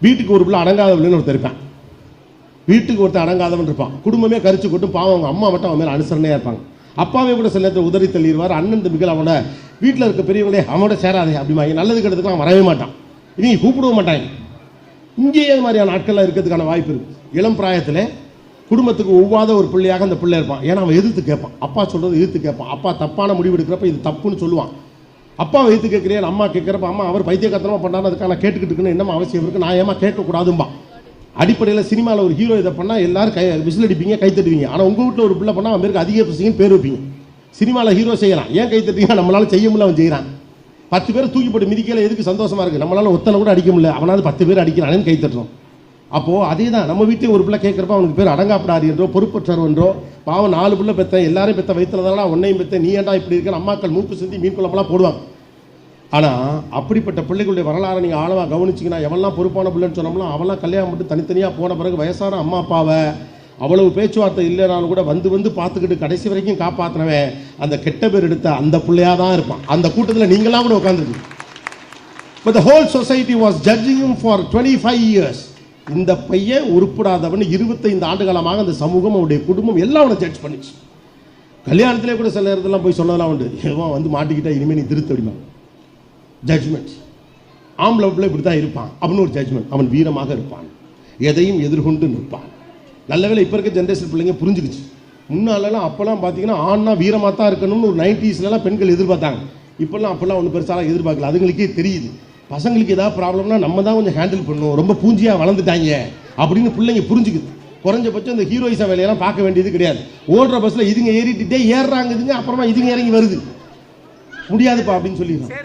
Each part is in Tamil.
வீட்டுக்கு ஒரு பிள்ளை அடங்காதவன்னு ஒருத்தர் இருப்பான். வீட்டுக்கு ஒருத்தர் அடங்காதவன் இருப்பான். குடும்பமே கரிச்சு கொட்டும். பாவம் அவங்க அம்மா மட்டும் அவன் மேலே அனுசரணையாக இருப்பாங்க. அப்பாவே கூட சில நேரத்தில் உதறி தள்ளிடுவார். அண்ணன் தம்பிகள் அவனோட வீட்டில் இருக்க பெரியவங்களே அவனோட சேராதே அப்படிமா, நல்லது கெட்டதுக்கு அவன் வரவே மாட்டான். இவங்க கூப்பிடவும் மாட்டாங்க. இங்கேயே அது மாதிரியான ஆட்கள்லாம் இருக்கிறதுக்கான வாய்ப்பு இருக்குது. இளம் பிராயத்தில் குடும்பத்துக்கு ஒவ்வாத ஒரு பிள்ளையாக அந்த பிள்ளை இருப்பான். ஏன்னா அவன் எதிர்த்து கேட்பான். அப்பா சொல்கிறது எதிர்த்து கேட்பான். அப்பா தப்பான முடிவு எடுக்கிறப்ப இது தப்புன்னு சொல்லுவான். அப்பாவை எதிர்த்து கேட்குறேன், அம்மா கேட்குறப்ப அம்மா அவர் பைத்தியக்காரத்தனமாக பண்ணாலும் அதுக்கான கேட்டுக்கிட்டு இருக்குன்னு என்னமா அவசியம் இருக்குது, நான் ஏமா கேட்கக்கூடாதும்பா. அடிப்படையில் சினிமாவில் ஒரு ஹீரோ இதை பண்ணால் எல்லாரும் விசில் அடிப்பீங்க, கை தட்டுவீங்க. ஆனால் உங்கள் வீட்டில் ஒரு பிள்ளை பண்ணால் அவன் பேருக்கு அதிக பிரச்சனைன்னு பேர் வைப்பீங்க. சினிமாவில் ஹீரோ செய்யலாம், ஏன் கை தட்டுவீங்க, நம்மளால செய்ய முடியல, அவன் செய்கிறான். 10 பேர் தூக்கி போட்டு மிதிக்கல, எதுக்கு சந்தோஷமா இருக்குது, நம்மளால ஒத்தனை கூட அடிக்க முடியல, அவனாவது 10 பேர் அடிக்கிறானேன்னு கை தட்டுறோம். அப்போது அதே தான் நம்ம வீட்டில் ஒரு பிள்ளை கேட்குறப்ப அவனுக்கு பேர் அடங்காப்படாது என்றோ பொறுப்பற்றர் என்றோ, பாவம் 4 பிள்ளை பெற்ற எல்லாரையும் பெற்ற வயிற்றுலதானா ஒன்னையும் பெற்ற நீ ஏண்டா இப்படி இருக்க அம்மாக்கள் மூக்கு சிந்தி மீன் குழம்பெல்லாம் போடுவாங்க. ஆனால் அப்படிப்பட்ட பிள்ளைகளுடைய வரலாறை நீங்கள் ஆழமாக கவனிச்சிங்கன்னா எவெல்லாம் பொறுப்பான பிள்ளைன்னு சொன்னோம்னா அவெல்லாம் கல்யாணம் மட்டும் தனித்தனியாக போன பிறகு வயசான அம்மா அப்பாவை அவ்வளவு பேச்சுவார்த்தை இல்லைனாலும் கூட வந்து பார்த்துக்கிட்டு கடைசி வரைக்கும் காப்பாற்றினவன் அந்த கெட்ட பேர் எடுத்த அந்த பிள்ளையாக தான் இருப்பான். அந்த கூட்டத்தில் நீங்களாம் கூட உட்காந்துருக்கு. But the whole society was judging him for 25 years. இந்த பையன் உருப்படாதவன் 25 ஆண்டு காலமாக அந்த சமூகம் அவனுடைய குடும்பம் எல்லாம் அவனை ஜட்ஜ் பண்ணிச்சு. கல்யாணத்திலே கூட சில நேரத்திலாம் போய் சொன்னதெல்லாம் உண்டு, எவன் வந்து மாட்டிக்கிட்டா இனிமேல் நீ திருத்த அப்படிமா ஜட்ஜ்மெண்ட். ஆம்பளை பிள்ளை இப்படி தான் இருப்பான் அப்படின்னு ஒரு ஜட்ஜ்மெண்ட். அவன் வீரமாக இருப்பான், எதையும் எதிர்கொண்டு நிற்பான். நல்ல வேளை இப்போ இருக்க ஜென்ரேஷன் பிள்ளைங்க புரிஞ்சுக்கிச்சு. முன்னாலெல்லாம் அப்போல்லாம் பார்த்தீங்கன்னா ஆண்னா வீரமாக தான் இருக்கணும்னு ஒரு 90ஸ்லாம் பெண்கள் எதிர்பார்த்தாங்க. இப்போல்லாம் அப்போல்லாம் ஒன்றும் பெருசாக எதிர்பார்க்கல. அதுங்களுக்கே தெரியுது பசங்களுக்கு ஏதாவது ப்ராப்ளம்னா நம்ம தான் கொஞ்சம் ஹேண்டில் பண்ணணும், ரொம்ப பூஞ்சியாக வளர்ந்துட்டாங்க அப்படின்னு பிள்ளைங்க புரிஞ்சுக்குது. குறைஞ்சபட்சம் இந்த ஹீரோயிசா வேலையெல்லாம் பார்க்க வேண்டியது கிடையாது. ஓடுற பஸ்ஸில் இதுங்க ஏறிட்டுட்டே ஏறுறாங்க, இதுங்க அப்புறமா இதுங்க இறங்கி வருது, முடியாதுப்பா அப்படின்னு சொல்லிடுறாங்க.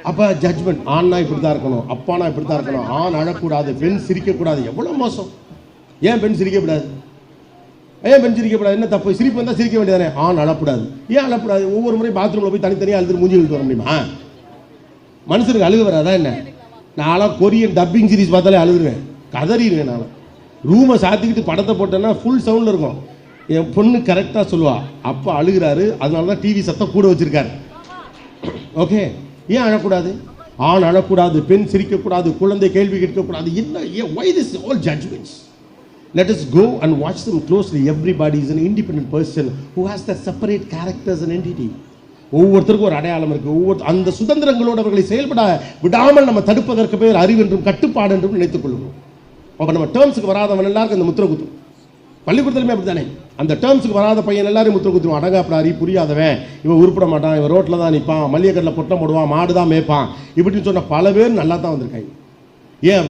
அப்போ ஜட்ஜ்மெண்ட், ஆண்னா இப்படி தான் இருக்கணும், அப்பானா இப்படி தான் இருக்கணும், ஆண் அழக்கூடாது, பெண் சிரிக்கக்கூடாது. எவ்வளோ மோசம்! ஏன் பெண் சிரிக்கக்கூடாது? ஏன் பெண் சிரிக்கக்கூடாது? என்ன தப்பு? சிரிப்பு வந்தால் சிரிக்க வேண்டியதானே. ஆண் அழக்கூடாது. ஏன் அழக்கூடாது? ஒவ்வொரு முறை பாத்ரூமில் போய் தனித்தனியாக அழுது மூஞ்சி எழுத்து வர முடியுமா? மனுஷனுக்கு அழுக வராதா என்ன? நான்லாம் கொரியன் டப்பிங் சீரிஸ் பார்த்தாலே அழுதுருவேன், கதறிடுவேன். நான் ரூமை சாத்திக்கிட்டு படத்தை போட்டேன்னா ஃபுல் சவுண்டில் இருக்கும். என் பொண்ணு கரெக்டாக சொல்லுவா, அப்பா அழுகிறாரு, அதனால தான் டிவி சத்தம் கூட வச்சிருக்காரு. ஓகே, ஏன் அழக்கூடாது? ஆண் அழக்கூடாது, பெண் சிரிக்கக்கூடாது, குழந்தை கேள்வி கேட்கக்கூடாது. என்ன? why this all judgments? Let us go and watch them closely. Everybody is an independent person who has their separate characters and entity. ஒவ்வொருத்தருக்கும் ஒரு அடையாளம் இருக்கு. அந்த சுதந்திரங்களோடு அவர்களை செயல்பட விடாமல் நம்ம தடுப்பதற்கு பேர் அறிவு என்றும் கட்டுப்பாடு என்றும் நினைத்துக் கொள்வோம். அப்போ நம்ம டேர்ம்ஸுக்கு வராதவன் எல்லாருக்கும் அந்த முத்திர குத்தும். பள்ளிக்கூடத்துலையுமே அப்படி தானே, அந்த டேர்ம்ஸுக்கு வராத பையன் எல்லாரும் முத்திர குத்துருவான். அடங்காப்படாரி, புரியாதவன், இவன் உருப்பிட மாட்டான், இவன் ரோட்டில் தான் நிற்பான், மல்லிகை கடையில் பொட்டம் போடுவான், மாடு தான் மேய்ப்பான், இப்படின்னு சொன்ன பல பேர் நல்லா தான் வந்திருக்காங்க. ஏன்